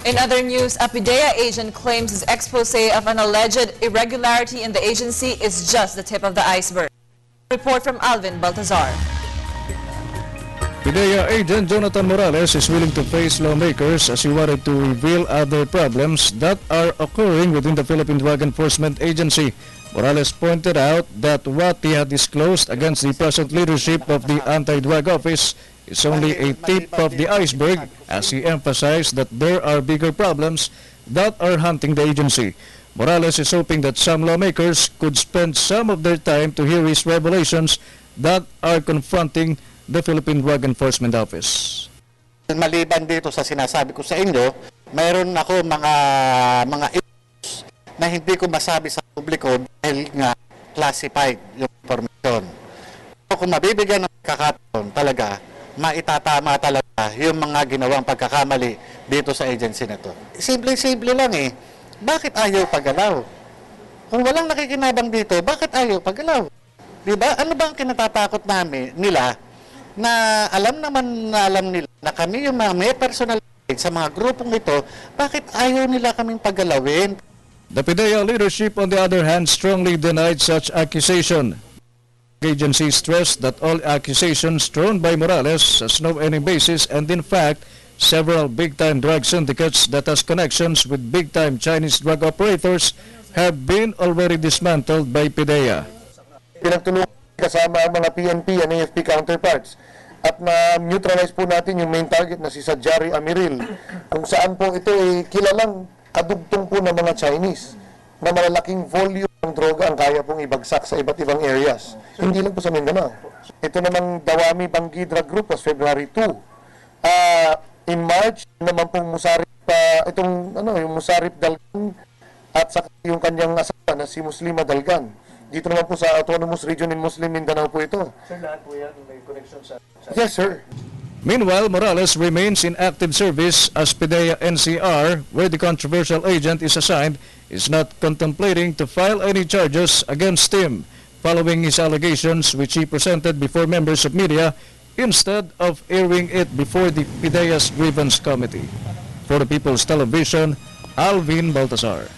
In other news, a PIDEA agent claims his expose of an alleged irregularity in the agency is just the tip of the iceberg. Report from Alvin Baltazar. PIDEA agent Jonathan Morales is willing to face lawmakers as he wanted to reveal other problems that are occurring within the Philippine Drug Enforcement Agency. Morales pointed out that what he had disclosed against the present leadership of the Anti-Drug Office is only a tip of the iceberg, as he emphasized that there are bigger problems that are haunting the agency. Morales is hoping that some lawmakers could spend some of their time to hear his revelations that are confronting the Philippine Drug Enforcement Office. Maliban dito sa sinasabi ko sa inyo, mayroon ako mga issues na hindi ko masabi sa publiko dahil nga classified yung information. So, kung mabibigyan ng kakataon talaga, maitatama talaga yung mga ginawang pagkakamali dito sa agency na to. Simple-simple lang eh. Bakit ayaw paggalaw? Kung walang nakikinabang dito, bakit ayaw paggalaw? Diba? Ano ba ang kinatatakot nila na alam nila na kami yung mga may personal sa mga grupong ito, bakit ayaw nila kaming paggalawin? The PIDEA leadership, on the other hand, strongly denied such accusation. The agency stressed that all accusations thrown by Morales has no any basis, and in fact, several big-time drug syndicates that has connections with big-time Chinese drug operators have been already dismantled by PIDEA. Pinagtulungan kasama ang mga PNP and AFP counterparts at na-neutralize po natin yung main target na si Sajari Amiril, kung saan po ito ay kilalang kadugtong po ng mga Chinese na malalaking volume ng droga ang kaya pong ibagsak sa iba't ibang areas. Hindi lang po sa Mindanao. Ito namang Dawami Banggi Drug Group was February 2. In March naman pong yung Musarip Dalgan at saka yung kanyang asawa na si Muslima Dalgan. Dito naman po sa Autonomous Region in Muslim Mindanao po ito. Sir, lahat po yan may connection sa... Yes, sir. Meanwhile, Morales remains in active service as PIDEA NCR, where the controversial agent is assigned, is not contemplating to file any charges against him following his allegations which he presented before members of media instead of airing it before the PIDEA's grievance committee. For the People's Television, Alvin Baltazar.